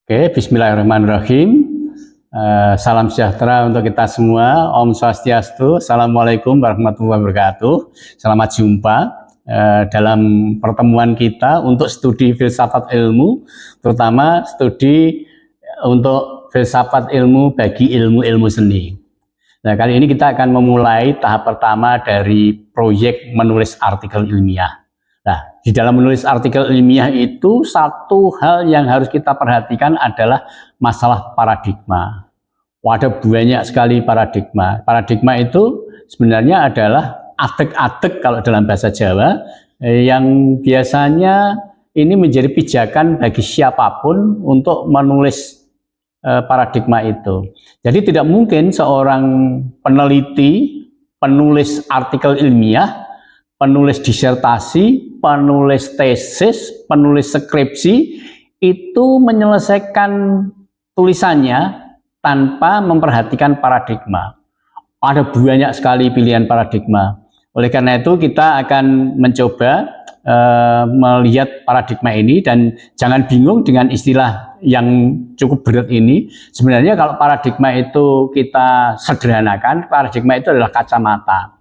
Oke, bismillahirrahmanirrahim. Salam sejahtera untuk kita semua. Om Swastiastu. Assalamualaikum warahmatullahi wabarakatuh. Selamat jumpa dalam pertemuan kita untuk studi filsafat ilmu, terutama studi untuk filsafat ilmu bagi ilmu-ilmu seni. Nah, kali ini kita akan memulai tahap pertama dari proyek menulis artikel ilmiah. Nah, di dalam menulis artikel ilmiah itu satu hal yang harus kita perhatikan adalah masalah paradigma. Ada banyak sekali paradigma. Paradigma itu sebenarnya adalah adeg-adeg kalau dalam bahasa Jawa yang biasanya ini menjadi pijakan bagi siapapun untuk menulis paradigma itu. Jadi tidak mungkin seorang peneliti, penulis artikel ilmiah, penulis disertasi, penulis tesis, penulis skripsi itu menyelesaikan tulisannya tanpa memperhatikan paradigma. Ada banyak sekali pilihan paradigma. Oleh karena itu kita akan mencoba melihat paradigma ini, dan jangan bingung dengan istilah yang cukup berat ini. Sebenarnya kalau paradigma itu kita sederhanakan, paradigma itu adalah kacamata.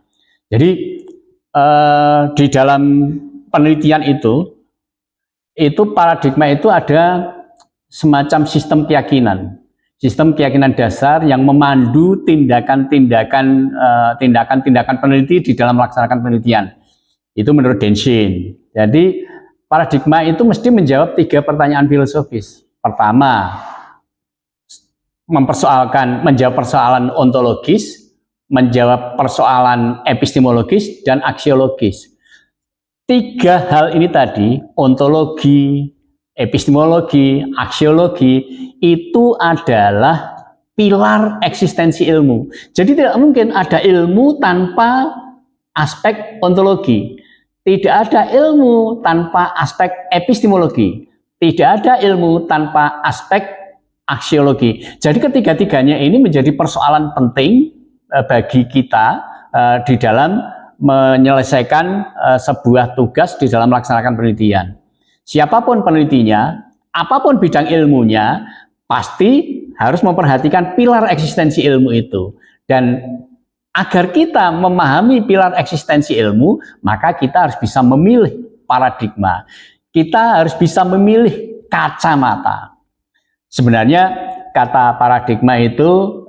Jadi di dalam penelitian itu paradigma itu ada semacam sistem keyakinan dasar yang memandu tindakan-tindakan peneliti di dalam melaksanakan penelitian. Itu menurut Denshin. Jadi paradigma itu mesti menjawab 3 pertanyaan filosofis. Pertama, menjawab persoalan ontologis, menjawab persoalan epistemologis dan aksiologis. 3 hal ini tadi, ontologi, epistemologi, aksiologi, itu adalah pilar eksistensi ilmu. Jadi tidak mungkin ada ilmu tanpa aspek ontologi. Tidak ada ilmu tanpa aspek epistemologi. Tidak ada ilmu tanpa aspek aksiologi. Jadi ketiga-tiganya ini menjadi persoalan penting bagi kita di dalam menyelesaikan sebuah tugas di dalam melaksanakan penelitian. Siapapun penelitinya, apapun bidang ilmunya, pasti harus memperhatikan pilar eksistensi ilmu itu. Dan agar kita memahami pilar eksistensi ilmu, maka kita harus bisa memilih paradigma. Kita harus bisa memilih kacamata. Sebenarnya kata paradigma itu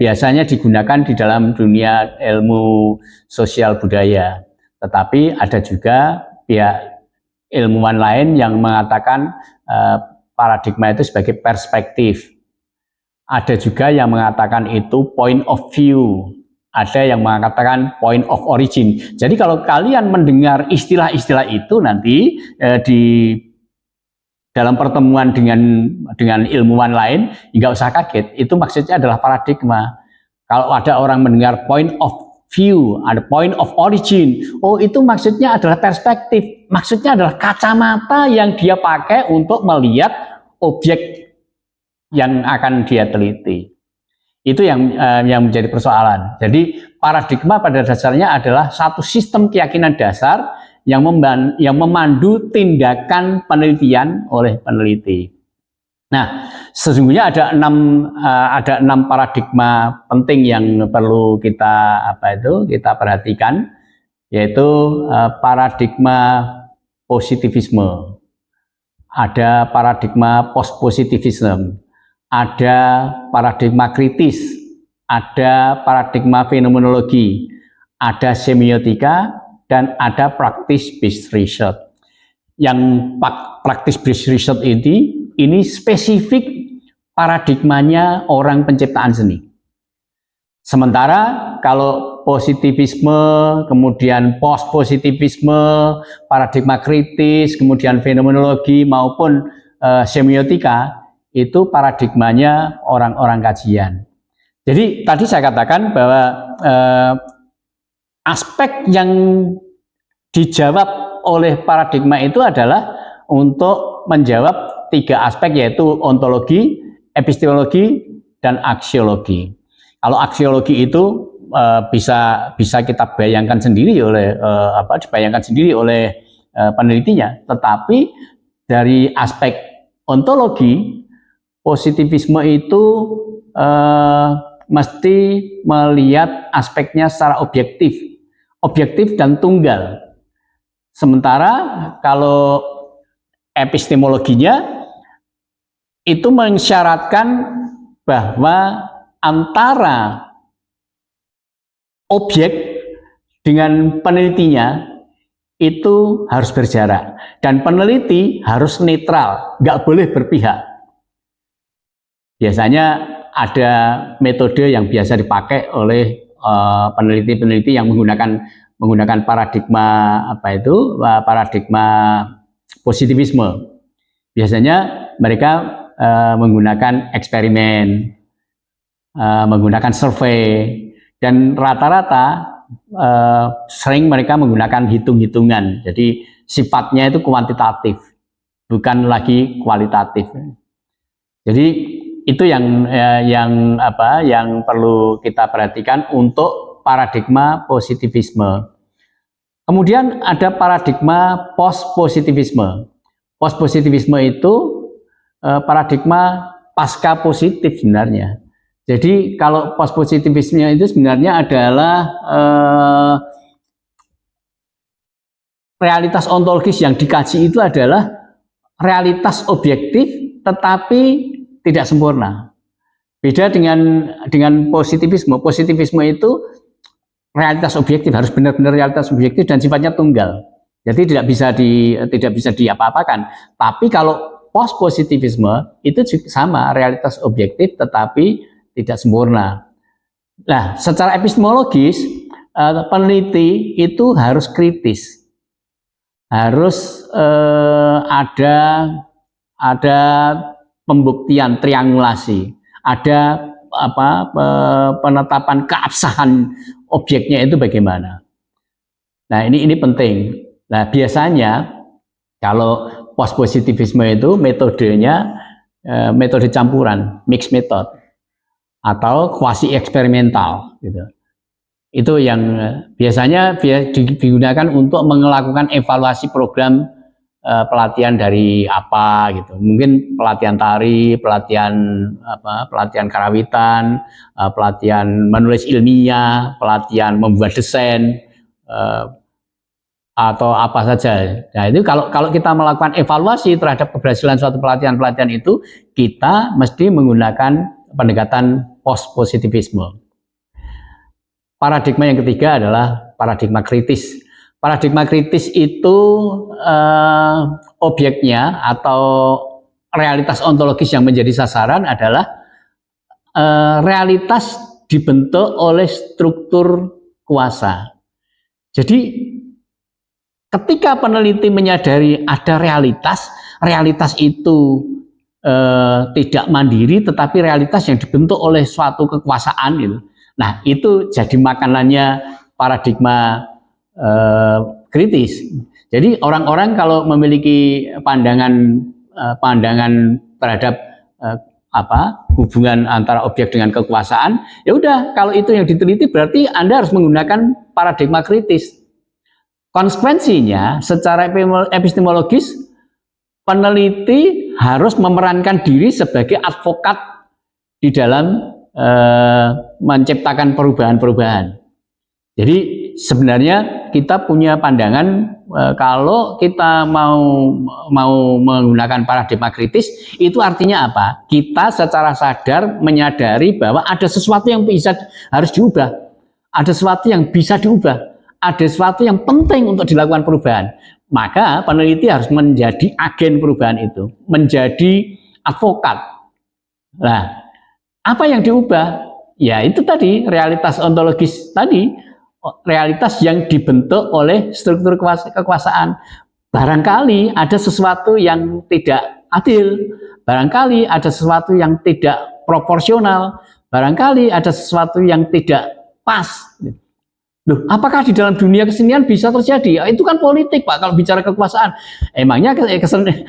biasanya digunakan di dalam dunia ilmu sosial budaya. Tetapi ada juga pihak ilmuwan lain yang mengatakan paradigma itu sebagai perspektif. Ada juga yang mengatakan itu point of view. Ada yang mengatakan point of origin. Jadi kalau kalian mendengar istilah-istilah itu nanti di dalam pertemuan dengan ilmuwan lain, nggak usah kaget. Itu maksudnya adalah paradigma. Kalau ada orang mendengar point of view, ada point of origin, oh itu maksudnya adalah perspektif. Maksudnya adalah kacamata yang dia pakai untuk melihat objek yang akan dia teliti. Itu yang menjadi persoalan. Jadi paradigma pada dasarnya adalah satu sistem keyakinan dasar yang memandu tindakan penelitian oleh peneliti. Nah, sesungguhnya ada 6 paradigma penting yang perlu kita perhatikan, yaitu paradigma positivisme, ada paradigma postpositivisme, ada paradigma kritis, ada paradigma fenomenologi, ada semiotika, dan ada practice-based research. Yang practice-based research ini spesifik paradigmanya orang penciptaan seni. Sementara kalau positivisme, kemudian post-positivisme, paradigma kritis, kemudian fenomenologi maupun semiotika, itu paradigmanya orang-orang kajian. Jadi tadi saya katakan bahwa aspek yang dijawab oleh paradigma itu adalah untuk menjawab 3 aspek, yaitu ontologi, epistemologi, dan aksiologi. Kalau aksiologi itu bisa kita bayangkan sendiri oleh penelitinya, tetapi dari aspek ontologi positivisme itu mesti melihat aspeknya secara objektif dan tunggal. Sementara kalau epistemologinya itu mensyaratkan bahwa antara objek dengan penelitinya itu harus berjarak dan peneliti harus netral, nggak boleh berpihak. Biasanya ada metode yang biasa dipakai oleh peneliti-peneliti yang menggunakan paradigma paradigma positivisme. Biasanya mereka menggunakan eksperimen, menggunakan survei, dan rata-rata sering mereka menggunakan hitung-hitungan. Jadi sifatnya itu kuantitatif, bukan lagi kualitatif. Jadi itu yang perlu kita perhatikan untuk paradigma positivisme. Kemudian ada paradigma post-positivisme. Post-positivisme itu paradigma pasca positif sebenarnya. Jadi kalau post-positivisme itu sebenarnya adalah realitas ontologis yang dikaji itu adalah realitas objektif tetapi tidak sempurna. Beda dengan positivisme. Positivisme itu realitas objektif, harus benar-benar realitas objektif dan sifatnya tunggal. Jadi tidak bisa diapa-apakan. Tapi kalau post positivisme itu juga sama, realitas objektif tetapi tidak sempurna. Nah, secara epistemologis peneliti itu harus kritis, harus ada pembuktian triangulasi, ada penetapan keabsahan objeknya itu bagaimana. Nah, ini penting. Nah, biasanya kalau post positivisme itu metodenya metode campuran, mixed method atau kuasi eksperimental gitu. Itu yang biasanya digunakan untuk melakukan evaluasi program pelatihan dari apa gitu. Mungkin pelatihan tari, pelatihan karawitan, pelatihan menulis ilmiah, pelatihan membuat desain atau apa saja. Nah, itu kalau kita melakukan evaluasi terhadap keberhasilan suatu pelatihan itu, kita mesti menggunakan pendekatan post positivisme. Paradigma yang ketiga adalah paradigma kritis. Paradigma kritis itu objeknya atau realitas ontologis yang menjadi sasaran adalah realitas dibentuk oleh struktur kuasa. Jadi ketika peneliti menyadari ada realitas itu tidak mandiri tetapi realitas yang dibentuk oleh suatu kekuasaan gitu. Nah, itu jadi makanannya paradigma kritis. Jadi orang-orang kalau memiliki pandangan terhadap hubungan antara objek dengan kekuasaan, ya udah, kalau itu yang diteliti berarti Anda harus menggunakan paradigma kritis. Konsekuensinya secara epistemologis peneliti harus memerankan diri sebagai advokat di dalam menciptakan perubahan-perubahan. Jadi sebenarnya kita punya pandangan kalau kita mau menggunakan paradigma kritis itu artinya apa? Kita secara sadar menyadari bahwa ada sesuatu yang harus diubah, ada sesuatu yang bisa diubah, ada sesuatu yang penting untuk dilakukan perubahan. Maka peneliti harus menjadi agen perubahan itu, menjadi advokat. Nah, apa yang diubah? Ya itu tadi, realitas ontologis tadi, realitas yang dibentuk oleh struktur kekuasaan. Barangkali ada sesuatu yang tidak adil, barangkali ada sesuatu yang tidak proporsional, barangkali ada sesuatu yang tidak pas. Loh, apakah di dalam dunia kesenian bisa terjadi? Itu kan politik, Pak, kalau bicara kekuasaan. Emangnya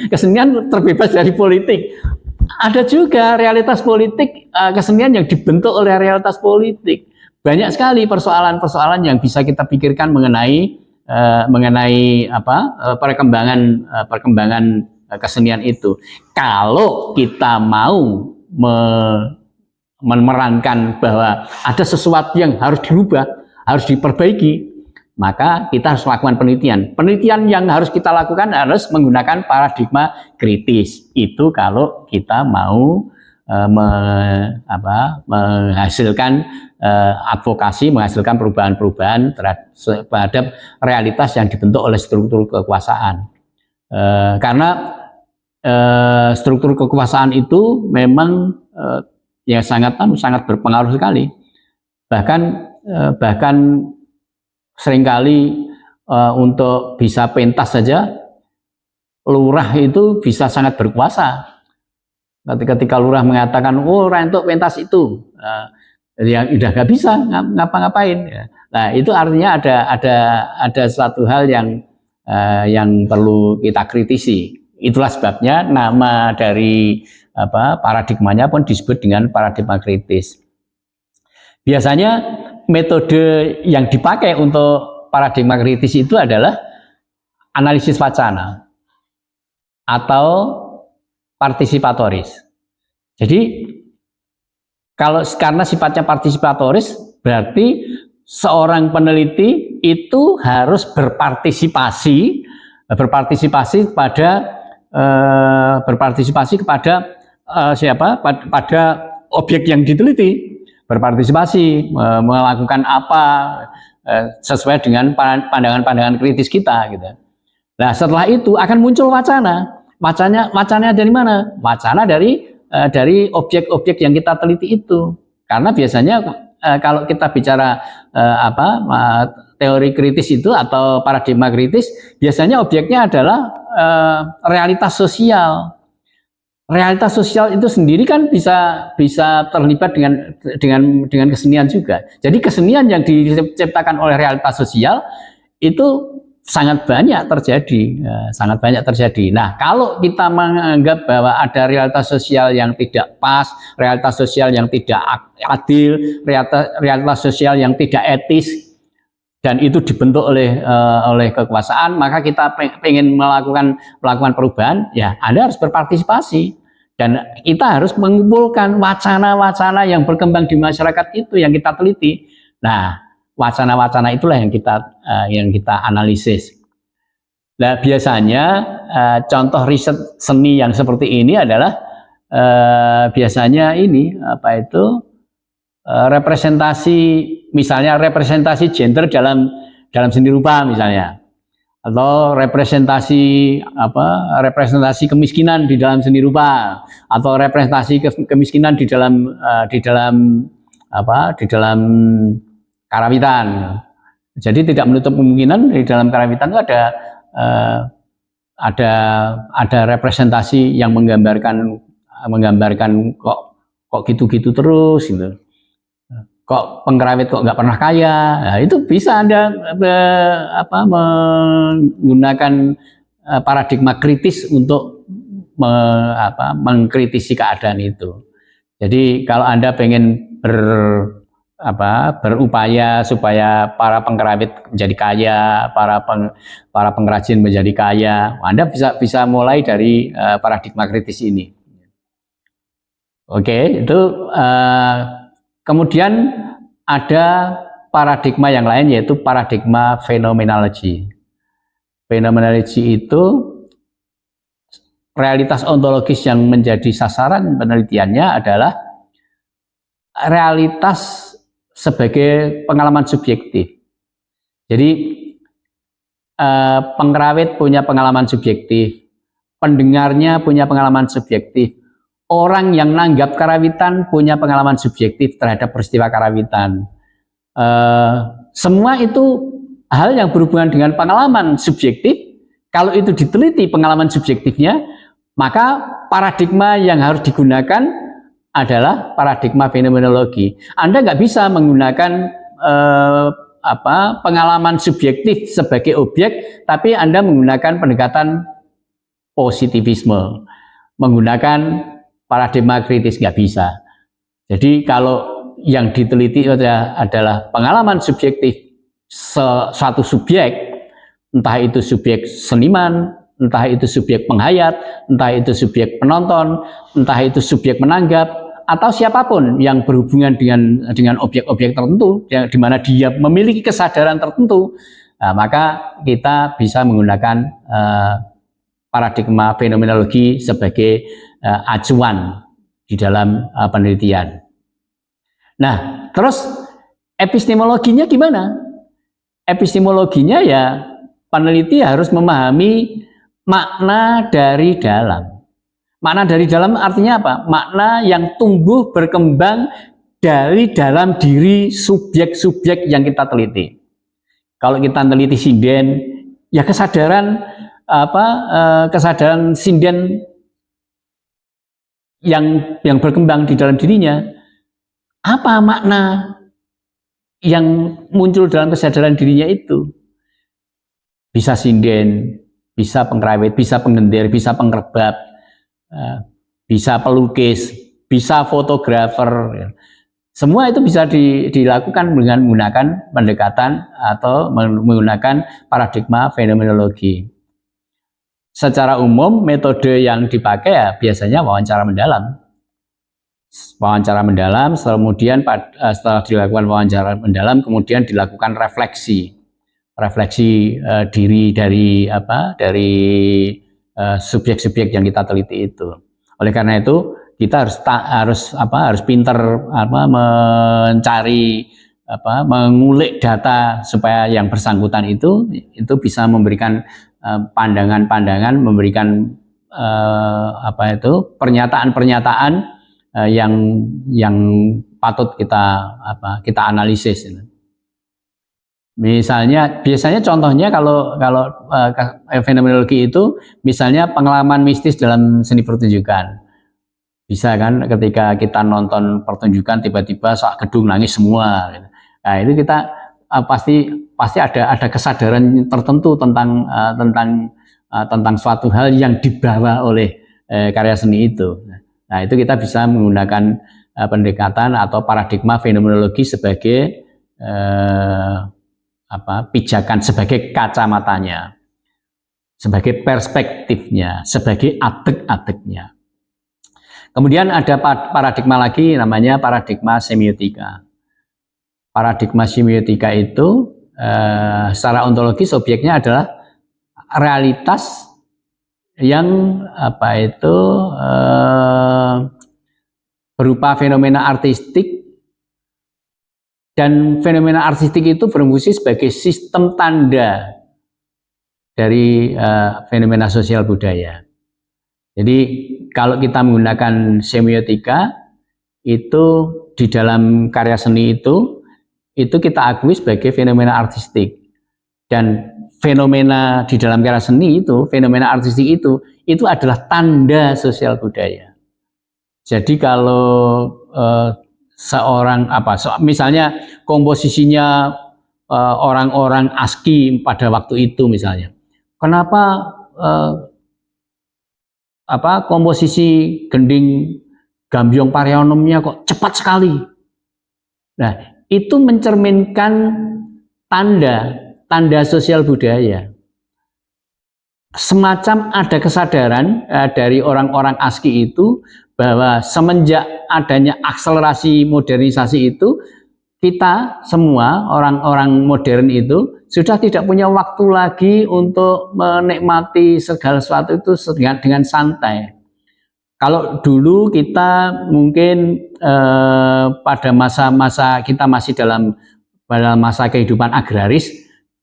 kesenian terbebas dari politik? Ada juga realitas politik, kesenian yang dibentuk oleh realitas politik. Banyak sekali persoalan-persoalan yang bisa kita pikirkan mengenai perkembangan kesenian itu. Kalau kita mau memerankan bahwa ada sesuatu yang harus dirubah, harus diperbaiki, maka kita harus melakukan penelitian. Penelitian yang harus kita lakukan harus menggunakan paradigma kritis. Itu kalau kita mau menghasilkan advokasi, menghasilkan perubahan-perubahan terhadap realitas yang dibentuk oleh struktur kekuasaan. Karena struktur kekuasaan itu memang ya sangat berpengaruh sekali. Bahkan seringkali untuk bisa pentas saja lurah itu bisa sangat berkuasa. Ketika lurah mengatakan, oh untuk pentas itu, yang udah nggak bisa ngapa-ngapain. Nah itu artinya ada suatu hal yang perlu kita kritisi. Itulah sebabnya nama dari paradigmanya pun disebut dengan paradigma kritis. Biasanya metode yang dipakai untuk paradigma kritis itu adalah analisis wacana atau partisipatoris. Jadi karena sifatnya partisipatoris, berarti seorang peneliti itu harus berpartisipasi siapa? Pada objek yang diteliti, berpartisipasi, melakukan apa sesuai dengan pandangan-pandangan kritis kita, gitu. Nah, setelah itu akan muncul wacana. Wacananya dari mana? Wacana dari objek-objek yang kita teliti itu. Karena biasanya kalau kita bicara teori kritis itu atau paradigma kritis, biasanya objeknya adalah realitas sosial. Realitas sosial itu sendiri kan bisa terlibat dengan kesenian juga. Jadi kesenian yang diciptakan oleh realitas sosial itu sangat banyak terjadi. Nah, kalau kita menganggap bahwa ada realitas sosial yang tidak pas, realitas sosial yang tidak adil, realitas sosial yang tidak etis, dan itu dibentuk oleh kekuasaan, maka kita pengen melakukan perubahan, ya Anda harus berpartisipasi. Dan kita harus mengumpulkan wacana-wacana yang berkembang di masyarakat itu yang kita teliti. Nah, wacana-wacana itulah yang kita analisis. Nah, biasanya contoh riset seni yang seperti ini adalah biasanya representasi, misalnya representasi gender dalam seni rupa misalnya, atau representasi kemiskinan di dalam seni rupa, atau representasi kemiskinan di dalam karawitan. Jadi tidak menutup kemungkinan di dalam karawitan itu ada representasi yang menggambarkan kok gitu-gitu terus gitu. Kok pengkerawit kok nggak pernah kaya. Nah, itu bisa Anda menggunakan paradigma kritis untuk mengkritisi keadaan itu. Jadi kalau Anda pengen berupaya supaya para pengkerawit menjadi kaya, para pengrajin menjadi kaya, Anda bisa mulai dari paradigma kritis ini. Oke, itu kemudian ada paradigma yang lain, yaitu paradigma fenomenologi. Fenomenologi itu realitas ontologis yang menjadi sasaran penelitiannya adalah realitas sebagai pengalaman subjektif. Jadi pengkerawit punya pengalaman subjektif, pendengarnya punya pengalaman subjektif, orang yang nanggap karawitan punya pengalaman subjektif terhadap peristiwa karawitan. Semua itu hal yang berhubungan dengan pengalaman subjektif. Kalau itu diteliti pengalaman subjektifnya, maka paradigma yang harus digunakan adalah paradigma fenomenologi. Anda nggak bisa menggunakan pengalaman subjektif sebagai objek, tapi Anda menggunakan pendekatan positivisme, menggunakan paradigma kritis, nggak bisa. Jadi kalau yang diteliti adalah pengalaman subjektif suatu subjek, entah itu subjek seniman, entah itu subjek penghayat, entah itu subjek penonton, entah itu subjek menanggap, atau siapapun yang berhubungan dengan objek-objek tertentu, di mana dia memiliki kesadaran tertentu, maka kita bisa menggunakan paradigma fenomenologi sebagai acuan di dalam penelitian. Nah, terus epistemologinya gimana? Epistemologinya ya peneliti harus memahami makna dari dalam. Makna dari dalam artinya apa? Makna yang tumbuh berkembang dari dalam diri subjek-subjek yang kita teliti. Kalau kita teliti sinden, ya kesadaran kesadaran sinden yang berkembang di dalam dirinya. Apa makna yang muncul dalam kesadaran dirinya itu? Bisa sinden, bisa pengrawit, bisa penggendir, bisa pengrebab, bisa pelukis, bisa fotografer. Semua itu bisa dilakukan dengan menggunakan pendekatan atau menggunakan paradigma fenomenologi. Secara umum metode yang dipakai ya biasanya wawancara mendalam. Wawancara mendalam, kemudian setelah dilakukan wawancara mendalam, kemudian dilakukan refleksi diri dari subjek-subjek yang kita teliti itu. Oleh karena itu kita harus pinter mencari mengulik data supaya yang bersangkutan itu bisa memberikan pandangan-pandangan, memberikan pernyataan-pernyataan yang patut kita analisis. Misalnya, biasanya contohnya kalau fenomenologi itu, misalnya pengalaman mistis dalam seni pertunjukan. Bisa kan, ketika kita nonton pertunjukan tiba-tiba sak gedung nangis semua. Nah itu kita pasti ada kesadaran tertentu tentang suatu hal yang dibawa oleh karya seni itu. Nah, itu kita bisa menggunakan pendekatan atau paradigma fenomenologi sebagai pijakan, sebagai kacamatanya, sebagai perspektifnya, sebagai adek-adeknya. Kemudian ada paradigma lagi namanya paradigma semiotika. Paradigma semiotika itu secara ontologis objeknya adalah realitas yang berupa fenomena artistik, dan fenomena artistik itu berfungsi sebagai sistem tanda dari fenomena sosial budaya. Jadi kalau kita menggunakan semiotika itu di dalam karya seni itu kita akui sebagai fenomena artistik, dan fenomena di dalam karya seni itu, fenomena artistik itu adalah tanda sosial budaya. Jadi kalau misalnya komposisinya orang-orang ASCII pada waktu itu misalnya, kenapa komposisi gending Gambyong Parionomnya kok cepat sekali? Nah, itu mencerminkan tanda sosial budaya. Semacam ada kesadaran dari orang-orang ASCII itu bahwa semenjak adanya akselerasi modernisasi itu, kita semua orang-orang modern itu sudah tidak punya waktu lagi untuk menikmati segala sesuatu itu dengan santai. Kalau dulu kita mungkin pada masa-masa kita masih dalam masa kehidupan agraris,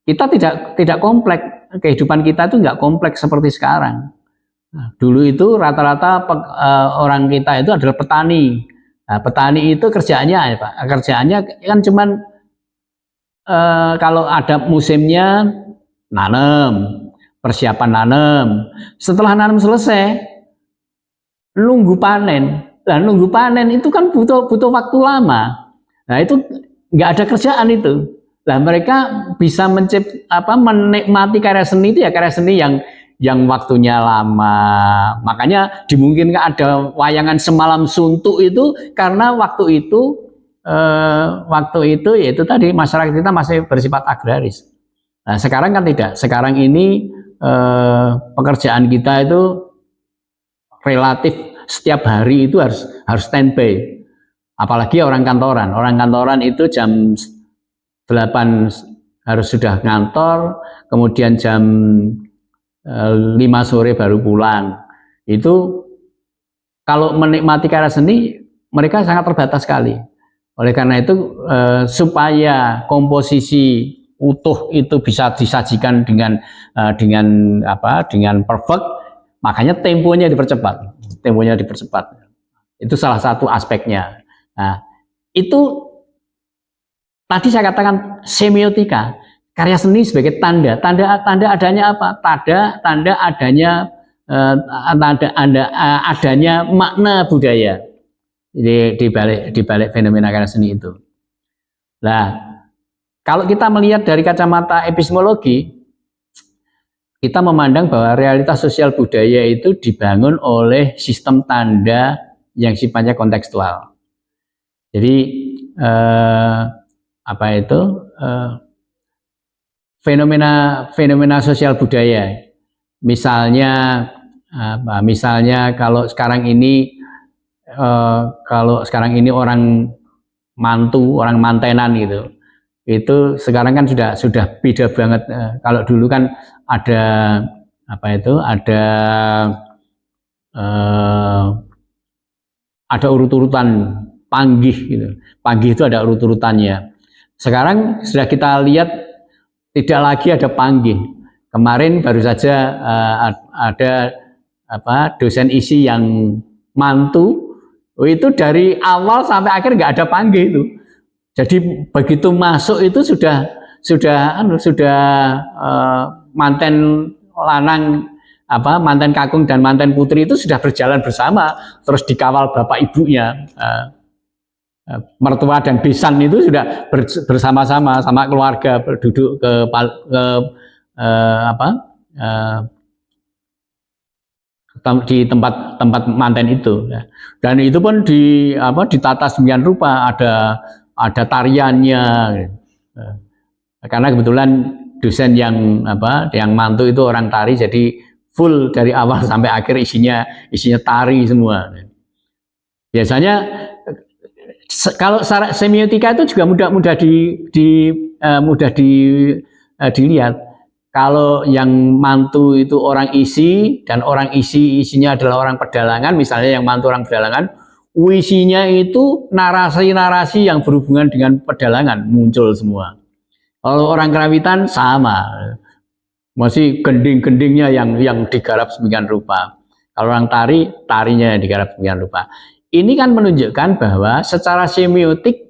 kita tidak kompleks, kehidupan kita itu nggak kompleks seperti sekarang. Nah, dulu itu rata-rata orang kita itu adalah petani. Nah, petani itu kerjaannya apa? Kerjaannya kan cuman kalau ada musimnya nanam, persiapan nanam. Setelah nanam selesai, nunggu panen. Nah, nunggu panen itu kan butuh waktu lama. Nah, itu nggak ada kerjaan itu. Nah, mereka bisa menikmati karya seni itu ya karya seni yang waktunya lama. Makanya dimungkinkan ada wayangan semalam suntuk itu karena waktu itu yaitu tadi masyarakat kita masih bersifat agraris. Nah, sekarang kan tidak. Sekarang ini pekerjaan kita itu relatif setiap hari itu harus standby. Apalagi orang kantoran itu jam 8 harus sudah ngantor, kemudian jam 5 sore baru pulang. Itu kalau menikmati karya seni mereka sangat terbatas sekali. Oleh karena itu supaya komposisi utuh itu bisa disajikan dengan perfect, makanya temponya dipercepat. Itu salah satu aspeknya. Nah, itu tadi saya katakan semiotika, karya seni sebagai tanda adanya apa? Tanda adanya adanya makna budaya di balik fenomena karya seni itu. Nah, kalau kita melihat dari kacamata epistemologi, kita memandang bahwa realitas sosial budaya itu dibangun oleh sistem tanda yang sifatnya kontekstual. Jadi fenomena sosial budaya, misalnya kalau sekarang ini orang mantenan gitu, itu sekarang kan sudah beda banget. Kalau dulu kan ada urut-urutan panggih gitu. Panggih itu ada urut-urutannya. Sekarang sudah kita lihat tidak lagi ada panggih. Kemarin baru saja ada dosen isi yang mantu, itu dari awal sampai akhir nggak ada panggih itu. Jadi begitu masuk itu sudah manten lanang, manten kakung dan manten putri itu sudah berjalan bersama, terus dikawal bapak ibunya. Mertua dan besan itu sudah bersama-sama sama keluarga duduk di tempat manten itu, dan itu pun ditata sedemikian rupa, ada tariannya, karena kebetulan dosen yang mantu itu orang tari, jadi full dari awal sampai akhir isinya tari semua. Biasanya kalau semiotika itu juga mudah dilihat. Kalau yang mantu itu orang isi dan orang isinya adalah orang pedalangan, misalnya yang mantu orang pedalangan, isinya itu narasi-narasi yang berhubungan dengan pedalangan muncul semua. Kalau orang kerawitan sama, masih gending-gendingnya yang digarap sedemikian rupa. Kalau orang tarinya yang digarap sedemikian rupa. Ini kan menunjukkan bahwa secara semiotik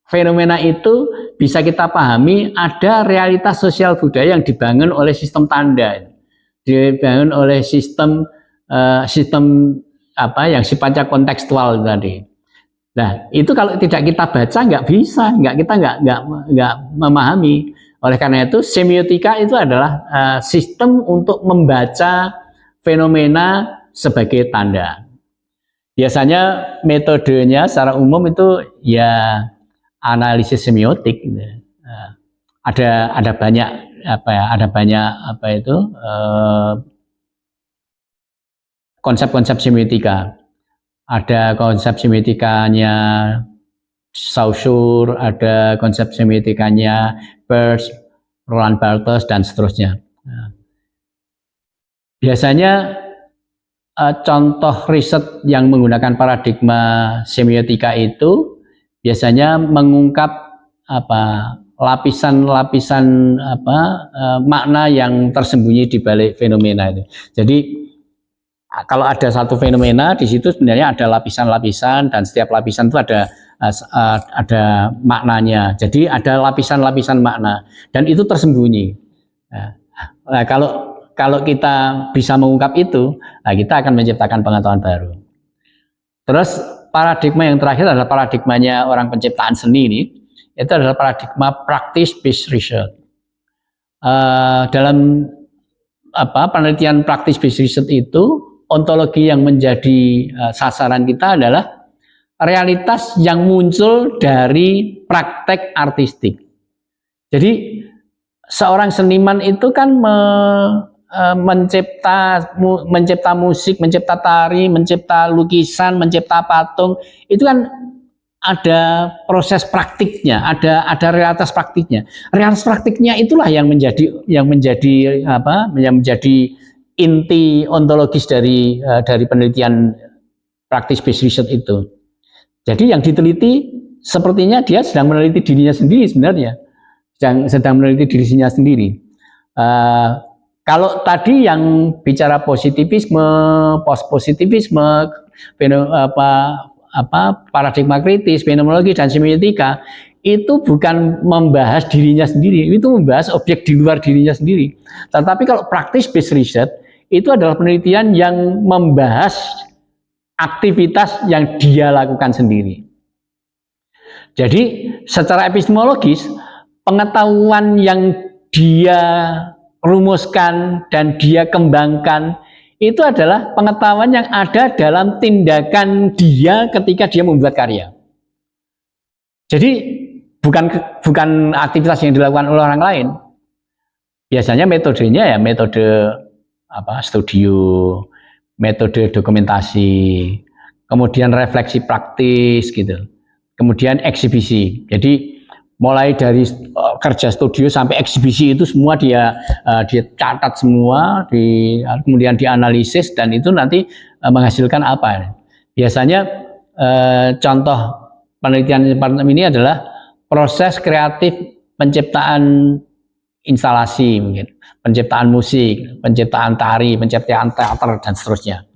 fenomena itu bisa kita pahami ada realitas sosial budaya yang dibangun oleh sistem tanda, dibangun oleh sistem yang sifatnya kontekstual tadi. Nah, itu kalau tidak kita baca kita nggak memahami. Oleh karena itu semiotika itu adalah sistem untuk membaca fenomena sebagai tanda. Biasanya metodenya secara umum itu ya analisis semiotik. Ada banyak konsep-konsep semiotika. Ada konsep semiotikanya Saussure, ada konsep semiotikanya Peirce, Roland Barthes, dan seterusnya. Biasanya contoh riset yang menggunakan paradigma semiotika itu biasanya mengungkap lapisan-lapisan makna yang tersembunyi di balik fenomena itu. Jadi kalau ada satu fenomena, di situ sebenarnya ada lapisan-lapisan, dan setiap lapisan itu ada maknanya. Jadi ada lapisan-lapisan makna, dan itu tersembunyi. Nah, kalau kita bisa mengungkap itu, nah kita akan menciptakan pengetahuan baru. Terus paradigma yang terakhir adalah paradigmanya orang penciptaan seni ini. Itu adalah paradigma practice-based research. Dalam penelitian practice-based research itu, ontologi yang menjadi sasaran kita adalah realitas yang muncul dari praktek artistik. Jadi seorang seniman itu kan mencipta musik, mencipta tari, mencipta lukisan, mencipta patung, itu kan ada proses praktiknya, ada realitas praktiknya. Realitas praktiknya itulah yang menjadi inti ontologis dari penelitian practice based research itu. Jadi yang diteliti sepertinya dia sedang meneliti dirinya sendiri sebenarnya, sedang meneliti dirinya sendiri. Kalau tadi yang bicara positivisme, post-positivisme, paradigma kritis, fenomenologi dan semiotika, itu bukan membahas dirinya sendiri, itu membahas objek di luar dirinya sendiri. Tetapi kalau practice based research, itu adalah penelitian yang membahas aktivitas yang dia lakukan sendiri. Jadi secara epistemologis, pengetahuan yang dia rumuskan dan dia kembangkan itu adalah pengetahuan yang ada dalam tindakan dia ketika dia membuat karya. Jadi bukan aktivitas yang dilakukan oleh orang lain. Biasanya metodenya ya metode studio, metode dokumentasi, kemudian refleksi praktis gitu. Kemudian eksibisi. Jadi mulai dari kerja studio sampai eksibisi itu semua dia catat semua, kemudian dianalisis dan itu nanti menghasilkan apa. Biasanya contoh penelitian ini adalah proses kreatif penciptaan instalasi, mungkin penciptaan musik, penciptaan tari, penciptaan teater dan seterusnya.